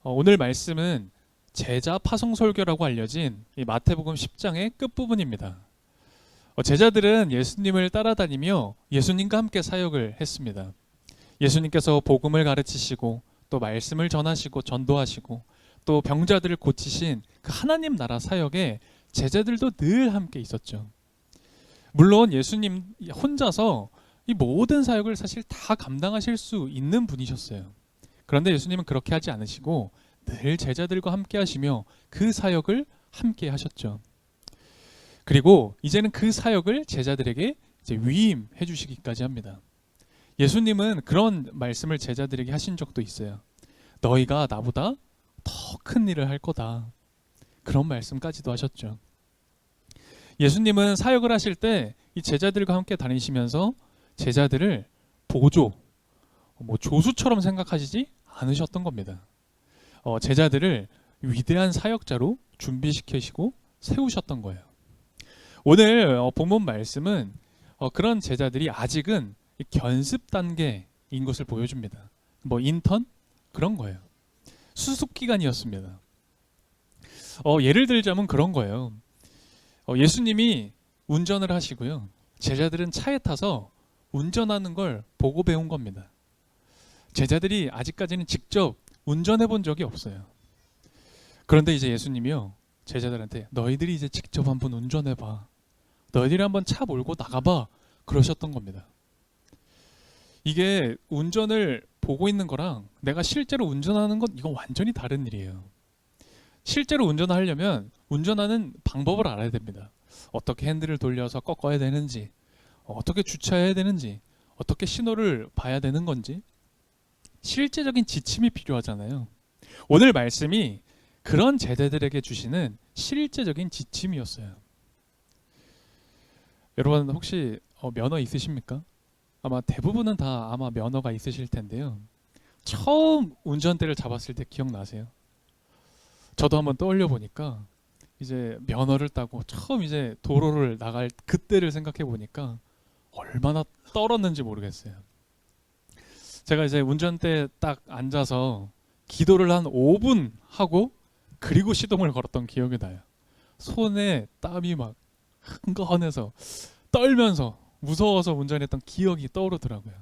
오늘 말씀은 제자 파송설교라고 알려진 이 마태복음 10장의 끝부분입니다. 제자들은 예수님을 따라다니며 예수님과 함께 사역을 했습니다. 예수님께서 복음을 가르치시고 또 말씀을 전하시고 전도하시고 또 병자들을 고치신 그 하나님 나라 사역에 제자들도 늘 함께 있었죠. 물론 예수님 혼자서 이 모든 사역을 사실 다 감당하실 수 있는 분이셨어요. 그런데 예수님은 그렇게 하지 않으시고 늘 제자들과 함께 하시며 그 사역을 함께 하셨죠. 그리고 이제는 그 사역을 제자들에게 이제 위임해 주시기까지 합니다. 예수님은 그런 말씀을 제자들에게 하신 적도 있어요. 너희가 나보다 더 큰 일을 할 거다. 그런 말씀까지도 하셨죠. 예수님은 사역을 하실 때 이 제자들과 함께 다니시면서 제자들을 보조, 조수처럼 생각하시지 않으셨던 겁니다. 제자들을 위대한 사역자로 준비시키시고 세우셨던 거예요. 오늘 본문 말씀은 그런 제자들이 아직은 견습 단계인 것을 보여줍니다. 인턴? 그런 거예요. 수습 기간이었습니다. 예를 들자면 그런 거예요. 예수님이 운전을 하시고요. 제자들은 차에 타서 운전하는 걸 보고 배운 겁니다. 제자들이 아직까지는 직접 운전해 본 적이 없어요. 그런데 이제 예수님이요, 제자들한테 너희들이 이제 직접 한번 운전해 봐. 너희들이 한번 차 몰고 나가봐. 그러셨던 겁니다. 이게 운전을 보고 있는 거랑 내가 실제로 운전하는 건 이건 완전히 다른 일이에요. 실제로 운전하려면 운전하는 방법을 알아야 됩니다. 어떻게 핸들을 돌려서 꺾어야 되는지, 어떻게 주차해야 되는지, 어떻게 신호를 봐야 되는 건지 실제적인 지침이 필요하잖아요. 오늘 말씀이 그런 제자들에게 주시는 실제적인 지침이었어요. 여러분 혹시 면허 있으십니까? 아마 대부분은 다 아마 면허가 있으실 텐데요. 처음 운전대를 잡았을 때 기억나세요? 저도 한번 떠올려 보니까 이제 면허를 따고 처음 이제 도로를 나갈 그때를 생각해 보니까 얼마나 떨었는지 모르겠어요. 제가 이제 운전대에 딱 앉아서 기도를 한 5분 하고 그리고 시동을 걸었던 기억이 나요. 손에 땀이 막 흥건해서 떨면서 무서워서 운전했던 기억이 떠오르더라고요.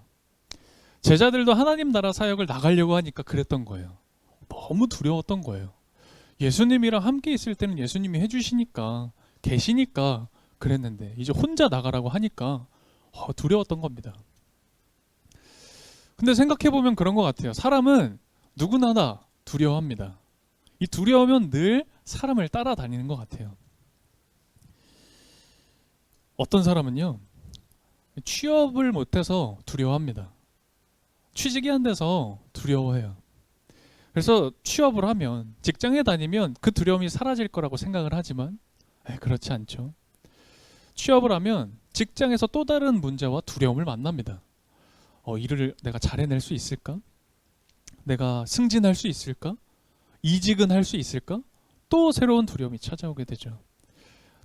제자들도 하나님 나라 사역을 나가려고 하니까 그랬던 거예요. 너무 두려웠던 거예요. 예수님이랑 함께 있을 때는 예수님이 해주시니까 계시니까 그랬는데 이제 혼자 나가라고 하니까 두려웠던 겁니다. 근데 생각해보면 그런 것 같아요. 사람은 누구나 다 두려워합니다. 이 두려우면 늘 사람을 따라다니는 것 같아요. 어떤 사람은요, 취업을 못해서 두려워합니다. 취직이 안 돼서 두려워해요. 그래서 취업을 하면, 직장에 다니면 그 두려움이 사라질 거라고 생각을 하지만 그렇지 않죠. 취업을 하면 직장에서 또 다른 문제와 두려움을 만납니다. 일을 내가 잘 해낼 수 있을까? 내가 승진할 수 있을까? 이직은 할 수 있을까? 또 새로운 두려움이 찾아오게 되죠.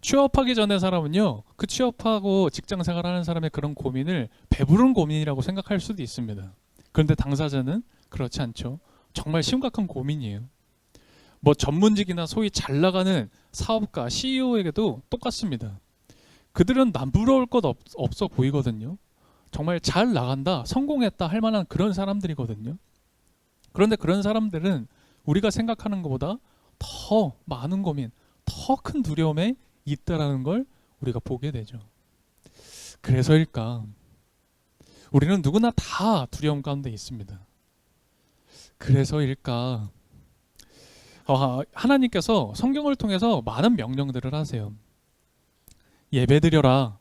취업하기 전에 사람은요, 그 취업하고 직장 생활하는 사람의 그런 고민을 배부른 고민이라고 생각할 수도 있습니다. 그런데 당사자는 그렇지 않죠. 정말 심각한 고민이에요. 전문직이나 소위 잘 나가는 사업가, CEO에게도 똑같습니다. 그들은 남부러울 것 없어 보이거든요. 정말 잘 나간다, 성공했다 할 만한 그런 사람들이거든요. 그런데 그런 사람들은 우리가 생각하는 것보다 더 많은 고민, 더 큰 두려움에 있다라는 걸 우리가 보게 되죠. 그래서일까? 우리는 누구나 다 두려움 가운데 있습니다. 그래서일까? 하나님께서 성경을 통해서 많은 명령들을 하세요. 예배드려라,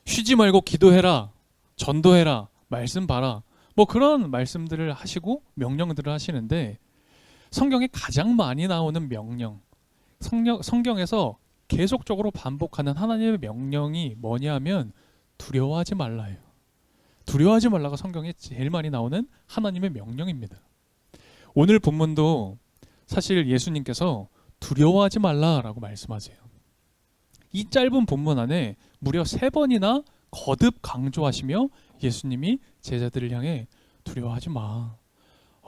쉬지 말고 기도해라, 전도해라, 말씀 봐라, 그런 말씀들을 하시고 명령들을 하시는데, 성경에 가장 많이 나오는 명령, 성경에서 계속적으로 반복하는 하나님의 명령이 뭐냐면 두려워하지 말라예요. 두려워하지 말라가 성경에 제일 많이 나오는 하나님의 명령입니다. 오늘 본문도 사실 예수님께서 두려워하지 말라라고 말씀하세요. 이 짧은 본문 안에 무려 3번이나 거듭 강조하시며 예수님이 제자들을 향해 두려워하지 마,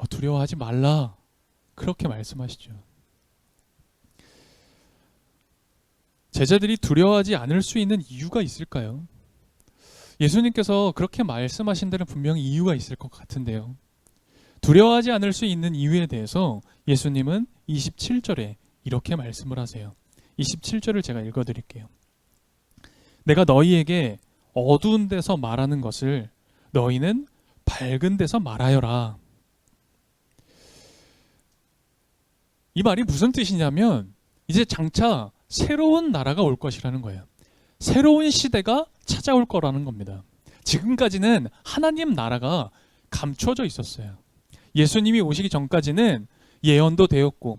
두려워하지 말라, 그렇게 말씀하시죠. 제자들이 두려워하지 않을 수 있는 이유가 있을까요? 예수님께서 그렇게 말씀하신 데는 분명히 이유가 있을 것 같은데요. 두려워하지 않을 수 있는 이유에 대해서 예수님은 27절에 이렇게 말씀을 하세요. 27절을 제가 읽어드릴게요. 내가 너희에게 어두운 데서 말하는 것을 너희는 밝은 데서 말하여라. 이 말이 무슨 뜻이냐면 이제 장차 새로운 나라가 올 것이라는 거예요. 새로운 시대가 찾아올 거라는 겁니다. 지금까지는 하나님 나라가 감춰져 있었어요. 예수님이 오시기 전까지는 예언도 되었고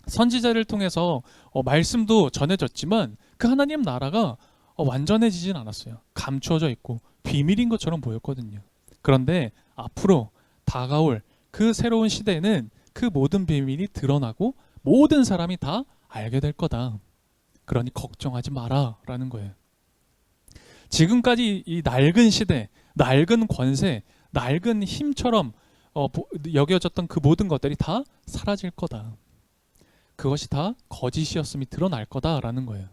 선지자를 통해서 말씀도 전해졌지만 그 하나님 나라가 완전해지진 않았어요. 감춰져 있고 비밀인 것처럼 보였거든요. 그런데 앞으로 다가올 그 새로운 시대에는 그 모든 비밀이 드러나고 모든 사람이 다 알게 될 거다. 그러니 걱정하지 마라 라는 거예요. 지금까지 이 낡은 시대, 낡은 권세, 낡은 힘처럼 여겨졌던 그 모든 것들이 다 사라질 거다. 그것이 다 거짓이었음이 드러날 거다라는 거예요.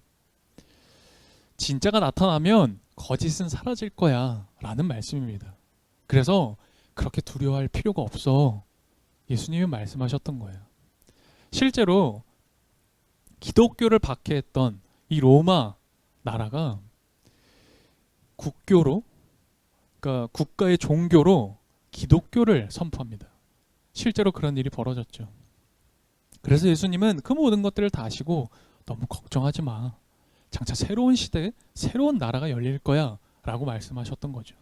진짜가 나타나면 거짓은 사라질 거야 라는 말씀입니다. 그래서 그렇게 두려워할 필요가 없어. 예수님이 말씀하셨던 거예요. 실제로 기독교를 박해했던 이 로마 나라가 국교로, 그러니까 국가의 종교로 기독교를 선포합니다. 실제로 그런 일이 벌어졌죠. 그래서 예수님은 그 모든 것들을 다 아시고 너무 걱정하지 마. 장차 새로운 시대에 새로운 나라가 열릴 거야 라고 말씀하셨던 거죠.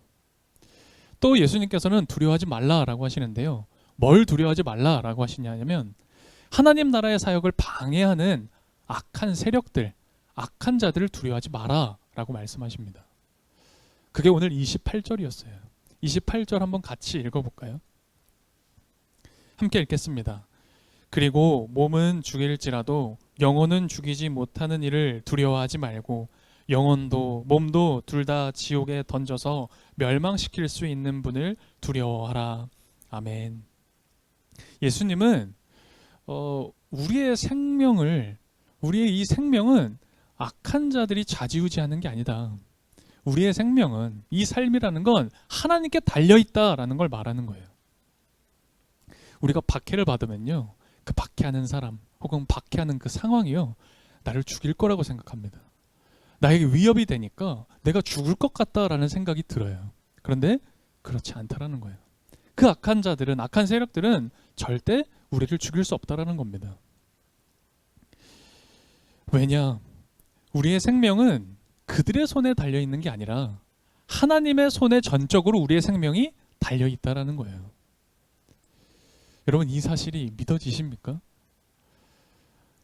또 예수님께서는 두려워하지 말라라고 하시는데요. 뭘 두려워하지 말라라고 하시냐면 하나님 나라의 사역을 방해하는 악한 세력들, 악한 자들을 두려워하지 마라라고 말씀하십니다. 그게 오늘 28절이었어요. 28절 한번 같이 읽어볼까요? 함께 읽겠습니다. 그리고 몸은 죽일지라도 영혼은 죽이지 못하는 일을 두려워하지 말고 영혼도 몸도 둘 다 지옥에 던져서 멸망시킬 수 있는 분을 두려워하라. 아멘. 예수님은 우리의 이 생명은 악한 자들이 좌지우지하는 게 아니다. 우리의 생명은, 이 삶이라는 건 하나님께 달려있다라는 걸 말하는 거예요. 우리가 박해를 받으면요, 그 박해하는 사람 혹은 박해하는 그 상황이요, 나를 죽일 거라고 생각합니다. 나에게 위협이 되니까 내가 죽을 것 같다라는 생각이 들어요. 그런데 그렇지 않다라는 거예요. 그 악한 자들은, 악한 세력들은 절대 우리를 죽일 수 없다라는 겁니다. 왜냐? 우리의 생명은 그들의 손에 달려있는 게 아니라 하나님의 손에 전적으로 우리의 생명이 달려있다라는 거예요. 여러분, 이 사실이 믿어지십니까?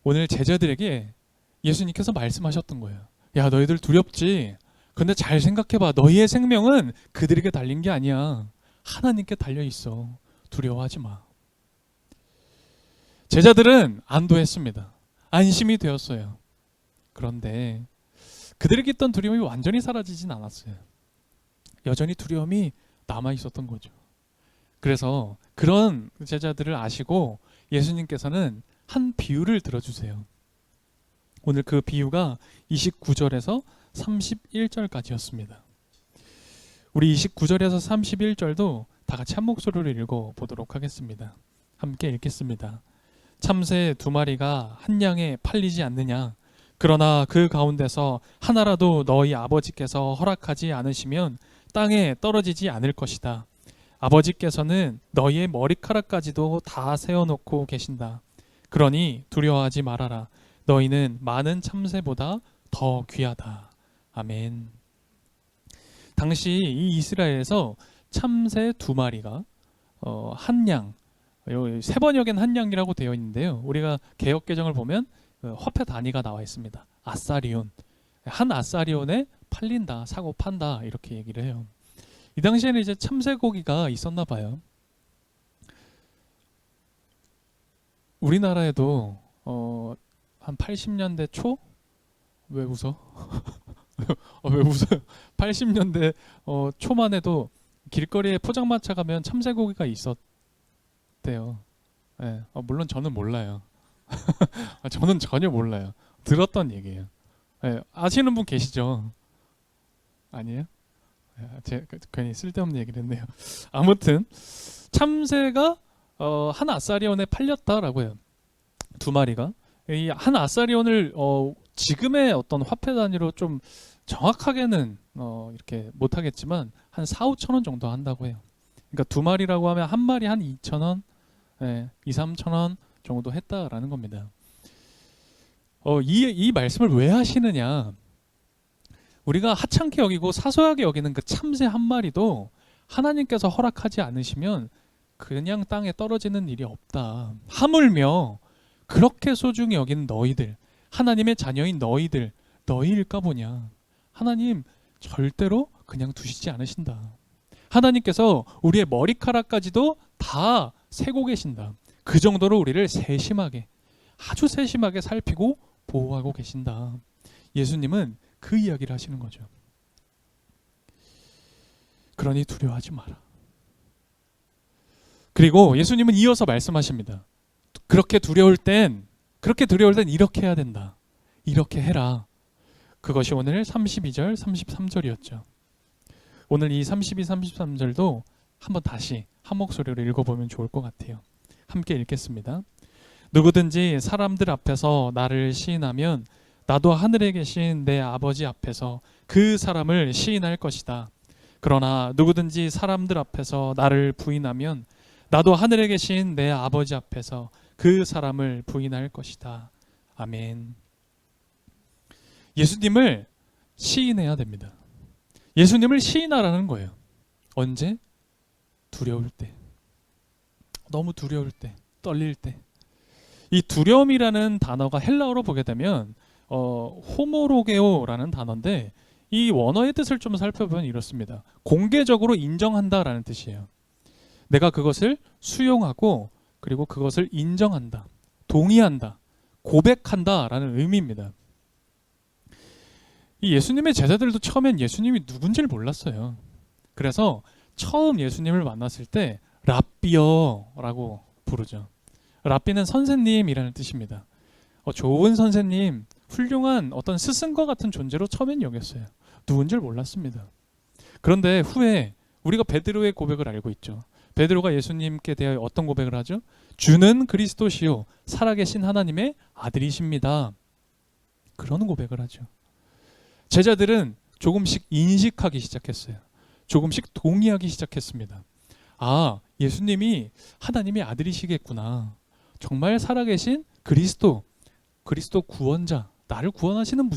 오늘 제자들에게 예수님께서 말씀하셨던 거예요. 야, 너희들 두렵지? 근데 잘 생각해봐. 너희의 생명은 그들에게 달린 게 아니야. 하나님께 달려있어. 두려워하지 마. 제자들은 안도했습니다. 안심이 되었어요. 그런데 그들에게 있던 두려움이 완전히 사라지진 않았어요. 여전히 두려움이 남아있었던 거죠. 그래서 그런 제자들을 아시고 예수님께서는 한 비유를 들어주세요. 오늘 그 비유가 29절에서 31절까지였습니다. 우리 29절에서 31절도 다 같이 한 목소리로 읽어보도록 하겠습니다. 함께 읽겠습니다. 참새 2마리가 한 양에 팔리지 않느냐? 그러나 그 가운데서 하나라도 너희 아버지께서 허락하지 않으시면 땅에 떨어지지 않을 것이다. 아버지께서는 너희의 머리카락까지도 다 세어놓고 계신다. 그러니 두려워하지 말아라. 너희는 많은 참새보다 더 귀하다. 아멘. 당시 이 이스라엘에서 참새 2마리가 한 양, 세 번역엔 한 양이라고 되어 있는데요. 우리가 개역 개정을 보면 화폐 단위가 나와 있습니다. 아사리온. 한 아사리온에 팔린다, 사고 판다 이렇게 얘기를 해요. 이 당시에는 이제 참새고기가 있었나 봐요. 우리나라에도 한 80년대 초? 왜 웃어? 왜 웃어요? 80년대 초만 해도 길거리에 포장마차 가면 참새고기가 있었대요. 예, 물론 저는 몰라요. 저는 전혀 몰라요. 들었던 얘기예요. 예, 아시는 분 계시죠? 아니에요? 제가 괜히 쓸데없는 얘기를 했네요. 아무튼 참새가 한 아사리온에 팔렸다라고 해요. 두 마리가. 이 한 아사리온을 지금의 어떤 화폐 단위로 좀 정확하게는 이렇게 못하겠지만 한 4, 5천 원 정도 한다고 해요. 그러니까 두 마리라고 하면 한 마리 한 2천 원, 2, 3천 원 정도 했다라는 겁니다. 이 말씀을 왜 하시느냐? 우리가 하찮게 여기고 사소하게 여기는 그 참새 한 마리도 하나님께서 허락하지 않으시면 그냥 땅에 떨어지는 일이 없다. 하물며 그렇게 소중히 여기는 너희들, 하나님의 자녀인 너희일까 보냐. 하나님 절대로 그냥 두시지 않으신다. 하나님께서 우리의 머리카락까지도 다 세고 계신다. 그 정도로 우리를 세심하게, 아주 세심하게 살피고 보호하고 계신다. 예수님은 그 이야기를 하시는 거죠. 그러니 두려워하지 마라. 그리고 예수님은 이어서 말씀하십니다. 그렇게 두려울 땐 이렇게 해야 된다. 이렇게 해라. 그것이 오늘 32절, 33절이었죠. 오늘 이 32, 33절도 한번 다시 한 목소리로 읽어보면 좋을 것 같아요. 함께 읽겠습니다. 누구든지 사람들 앞에서 나를 시인하면 나도 하늘에 계신 내 아버지 앞에서 그 사람을 시인할 것이다. 그러나 누구든지 사람들 앞에서 나를 부인하면 나도 하늘에 계신 내 아버지 앞에서 그 사람을 부인할 것이다. 아멘. 예수님을 시인해야 됩니다. 예수님을 시인하라는 거예요. 언제? 두려울 때. 너무 두려울 때, 떨릴 때. 이 두려움이라는 단어가 헬라어로 보게 되면 호모로게오라는 단어인데 이 원어의 뜻을 좀 살펴보면 이렇습니다. 공개적으로 인정한다라는 뜻이에요. 내가 그것을 수용하고 그리고 그것을 인정한다, 동의한다, 고백한다라는 의미입니다. 이 예수님의 제자들도 처음엔 예수님이 누군지를 몰랐어요. 그래서 처음 예수님을 만났을 때 랍비어라고 부르죠. 랍비는 선생님이라는 뜻입니다. 좋은 선생님, 훌륭한 어떤 스승과 같은 존재로 처음엔 여겼어요. 누군지를 몰랐습니다. 그런데 후에 우리가 베드로의 고백을 알고 있죠. 베드로가 예수님께 대하여 어떤 고백을 하죠? 주는 그리스도시요 살아계신 하나님의 아들이십니다. 그런 고백을 하죠. 제자들은 조금씩 인식하기 시작했어요. 조금씩 동의하기 시작했습니다. 아, 예수님이 하나님의 아들이시겠구나. 정말 살아계신 그리스도 구원자, 나를 구원하시는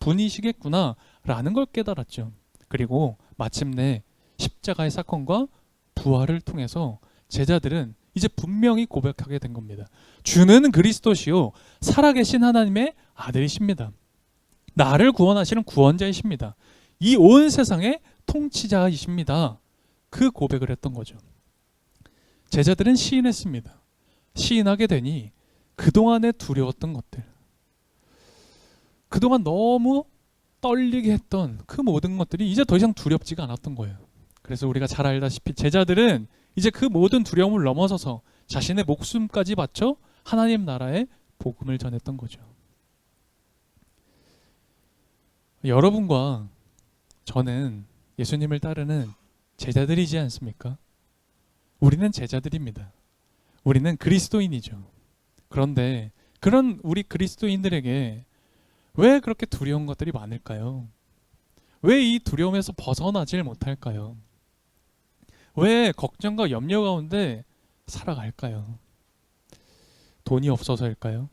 분이시겠구나 라는 걸 깨달았죠. 그리고 마침내 십자가의 사건과 부활을 통해서 제자들은 이제 분명히 고백하게 된 겁니다. 주는 그리스도시요 살아계신 하나님의 아들이십니다. 나를 구원하시는 구원자이십니다. 이 온 세상의 통치자이십니다. 그 고백을 했던 거죠. 제자들은 시인했습니다. 시인하게 되니 그동안에 두려웠던 것들, 그동안 너무 떨리게 했던 그 모든 것들이 이제 더 이상 두렵지가 않았던 거예요. 그래서 우리가 잘 알다시피 제자들은 이제 그 모든 두려움을 넘어서서 자신의 목숨까지 바쳐 하나님 나라의 복음을 전했던 거죠. 여러분과 저는 예수님을 따르는 제자들이지 않습니까? 우리는 제자들입니다. 우리는 그리스도인이죠. 그런데 그런 우리 그리스도인들에게 왜 그렇게 두려운 것들이 많을까요? 왜 이 두려움에서 벗어나질 못할까요? 왜 걱정과 염려 가운데 살아갈까요? 돈이 없어서일까요?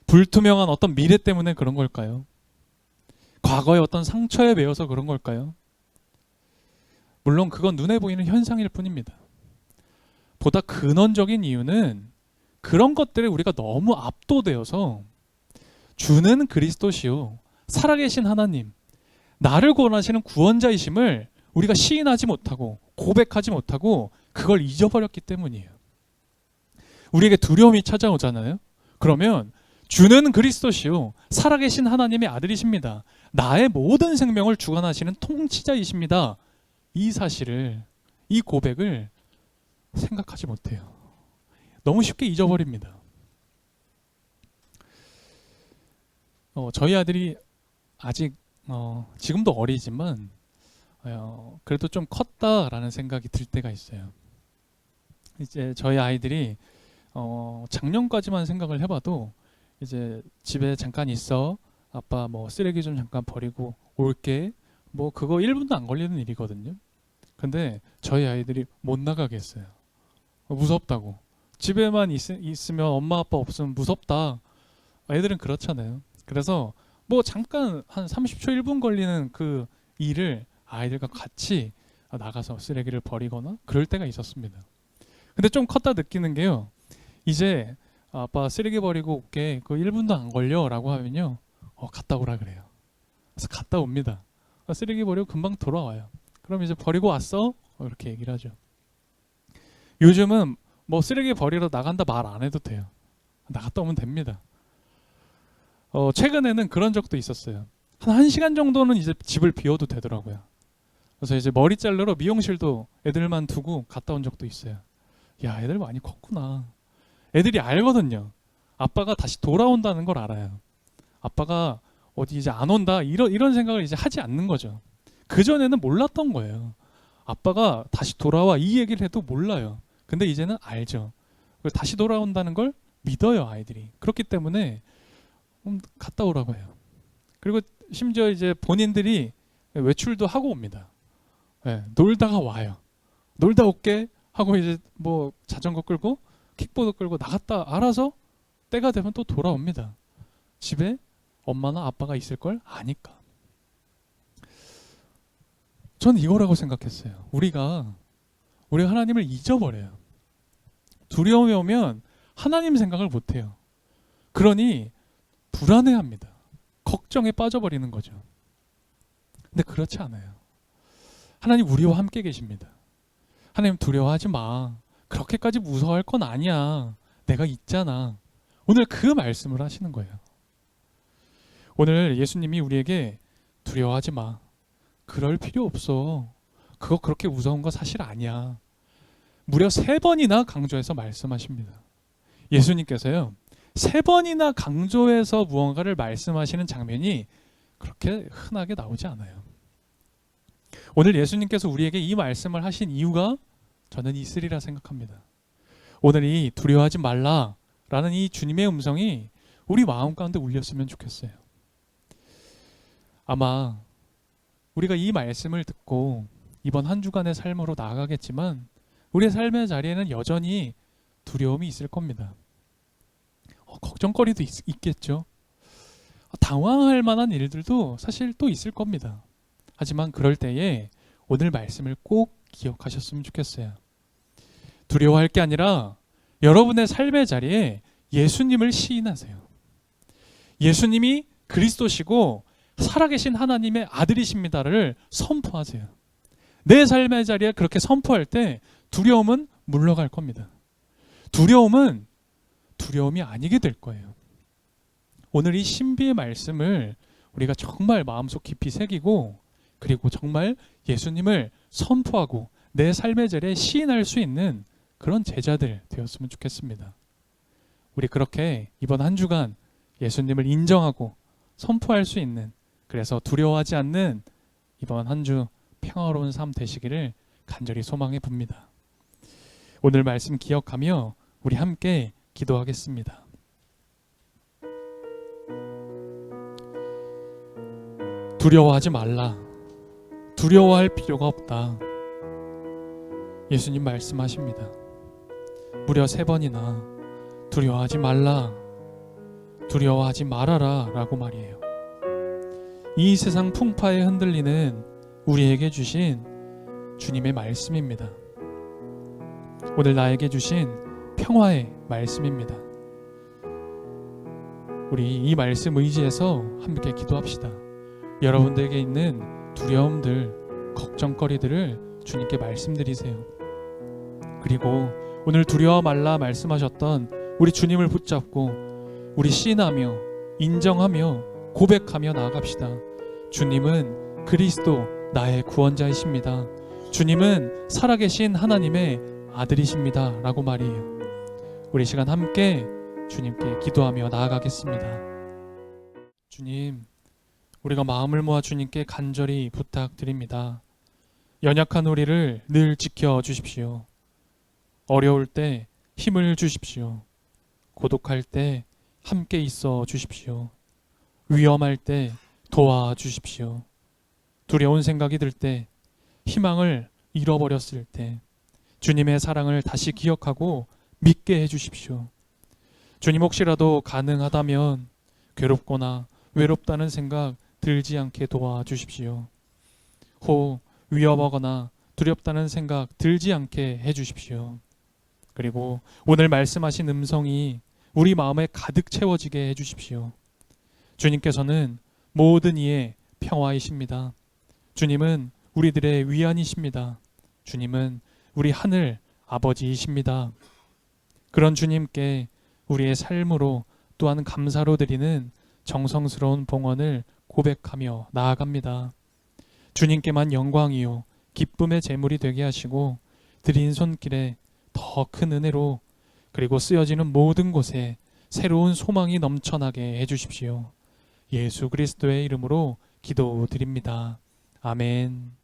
불투명한 어떤 미래 때문에 그런 걸까요? 과거의 어떤 상처에 매여서 그런 걸까요? 물론 그건 눈에 보이는 현상일 뿐입니다. 보다 근원적인 이유는 그런 것들에 우리가 너무 압도되어서 주는 그리스도시요 살아계신 하나님, 나를 구원하시는 구원자이심을 우리가 시인하지 못하고 고백하지 못하고 그걸 잊어버렸기 때문이에요. 우리에게 두려움이 찾아오잖아요. 그러면 주는 그리스도시요 살아계신 하나님의 아들이십니다. 나의 모든 생명을 주관하시는 통치자이십니다. 이 사실을, 이 고백을 생각하지 못해요. 너무 쉽게 잊어버립니다. 저희 아들이 아직 지금도 어리지만 그래도 좀 컸다라는 생각이 들 때가 있어요. 이제 저희 아이들이 작년까지만 생각을 해봐도 이제 집에 잠깐 있어, 아빠 뭐 쓰레기 좀 잠깐 버리고 올게, 뭐 그거 1분도 안 걸리는 일이거든요. 근데 저희 아이들이 못 나가겠어요. 무섭다고. 집에만 있으면 엄마 아빠 없으면 무섭다. 애들은 그렇잖아요. 그래서 뭐 잠깐 한 30초 1분 걸리는 그 일을 아이들과 같이 나가서 쓰레기를 버리거나 그럴 때가 있었습니다. 근데 좀 컸다 느끼는 게요, 이제 아빠 쓰레기 버리고 올게, 그 1분도 안 걸려 라고 하면요, 갔다 오라 그래요. 그래서 갔다 옵니다. 쓰레기 버리고 금방 돌아와요. 그럼 이제 버리고 왔어? 이렇게 얘기를 하죠. 요즘은 뭐 쓰레기 버리러 나간다 말 안 해도 돼요. 나갔다 오면 됩니다. 최근에는 그런 적도 있었어요. 한 1시간 정도는 이제 집을 비워도 되더라고요. 그래서 이제 머리 자르러 미용실도 애들만 두고 갔다 온 적도 있어요. 야, 애들 많이 컸구나. 애들이 알거든요. 아빠가 다시 돌아온다는 걸 알아요. 아빠가 어디 이제 안 온다, 이런 생각을 이제 하지 않는 거죠. 그전에는 몰랐던 거예요. 아빠가 다시 돌아와 이 얘기를 해도 몰라요. 근데 이제는 알죠. 다시 돌아온다는 걸 믿어요, 아이들이. 그렇기 때문에 갔다 오라고 해요. 그리고 심지어 이제 본인들이 외출도 하고 옵니다. 네, 놀다가 와요. 놀다 올게 하고 이제 뭐 자전거 끌고 킥보드 끌고 나갔다 알아서 때가 되면 또 돌아옵니다. 집에 엄마나 아빠가 있을 걸 아니까. 저는 이거라고 생각했어요. 우리가 하나님을 잊어버려요. 두려움이 오면 하나님 생각을 못해요. 그러니 불안해합니다. 걱정에 빠져버리는 거죠. 근데 그렇지 않아요. 하나님 우리와 함께 계십니다. 하나님 두려워하지 마. 그렇게까지 무서워할 건 아니야. 내가 있잖아. 오늘 그 말씀을 하시는 거예요. 오늘 예수님이 우리에게 두려워하지 마. 그럴 필요 없어. 그거 그렇게 무서운 거 사실 아니야. 무려 3번이나 강조해서 말씀하십니다. 예수님께서요, 3번이나 강조해서 무언가를 말씀하시는 장면이 그렇게 흔하게 나오지 않아요. 오늘 예수님께서 우리에게 이 말씀을 하신 이유가 저는 있으리라 생각합니다. 오늘 이 두려워하지 말라라는 이 주님의 음성이 우리 마음 가운데 울렸으면 좋겠어요. 아마 우리가 이 말씀을 듣고 이번 한 주간의 삶으로 나아가겠지만 우리의 삶의 자리에는 여전히 두려움이 있을 겁니다. 걱정거리도 있겠죠. 당황할 만한 일들도 사실 또 있을 겁니다. 하지만 그럴 때에 오늘 말씀을 꼭 기억하셨으면 좋겠어요. 두려워할 게 아니라 여러분의 삶의 자리에 예수님을 시인하세요. 예수님이 그리스도시고 살아계신 하나님의 아들이십니다를 선포하세요. 내 삶의 자리에 그렇게 선포할 때 두려움은 물러갈 겁니다. 두려움은 두려움이 아니게 될 거예요. 오늘 이 신비의 말씀을 우리가 정말 마음속 깊이 새기고 그리고 정말 예수님을 선포하고 내 삶의 자리에 시인할 수 있는 그런 제자들 되었으면 좋겠습니다. 우리 그렇게 이번 한 주간 예수님을 인정하고 선포할 수 있는, 그래서 두려워하지 않는 이번 한 주 평화로운 삶 되시기를 간절히 소망해 봅니다. 오늘 말씀 기억하며 우리 함께 기도하겠습니다. 두려워하지 말라. 두려워할 필요가 없다. 예수님 말씀하십니다. 무려 3번이나 두려워하지 말라, 두려워하지 말아라 라고 말이에요. 이 세상 풍파에 흔들리는 우리에게 주신 주님의 말씀입니다. 오늘 나에게 주신 평화의 말씀입니다. 우리 이 말씀 의지해서 함께 기도합시다. 여러분들에게 있는 두려움들, 걱정거리들을 주님께 말씀드리세요. 그리고 오늘 두려워 말라 말씀하셨던 우리 주님을 붙잡고 우리 시인하며 인정하며 고백하며 나아갑시다. 주님은 그리스도 나의 구원자이십니다. 주님은 살아계신 하나님의 아들이십니다 라고 말이에요. 우리 시간 함께 주님께 기도하며 나아가겠습니다. 주님, 우리가 마음을 모아 주님께 간절히 부탁드립니다. 연약한 우리를 늘 지켜주십시오. 어려울 때 힘을 주십시오. 고독할 때 함께 있어 주십시오. 위험할 때 도와주십시오. 두려운 생각이 들 때, 희망을 잃어버렸을 때 주님의 사랑을 다시 기억하고 믿게 해주십시오. 주님, 혹시라도 가능하다면 괴롭거나 외롭다는 생각 들지 않게 도와주십시오. 혹 위험하거나 두렵다는 생각 들지 않게 해주십시오. 그리고 오늘 말씀하신 음성이 우리 마음에 가득 채워지게 해주십시오. 주님께서는 모든 이의 평화이십니다. 주님은 우리들의 위안이십니다. 주님은 우리 하늘 아버지이십니다. 그런 주님께 우리의 삶으로 또한 감사로 드리는 정성스러운 봉헌을 고백하며 나아갑니다. 주님께만 영광이요 기쁨의 제물이 되게 하시고 드린 손길에 더 큰 은혜로 그리고 쓰여지는 모든 곳에 새로운 소망이 넘쳐나게 해주십시오. 예수 그리스도의 이름으로 기도드립니다. 아멘.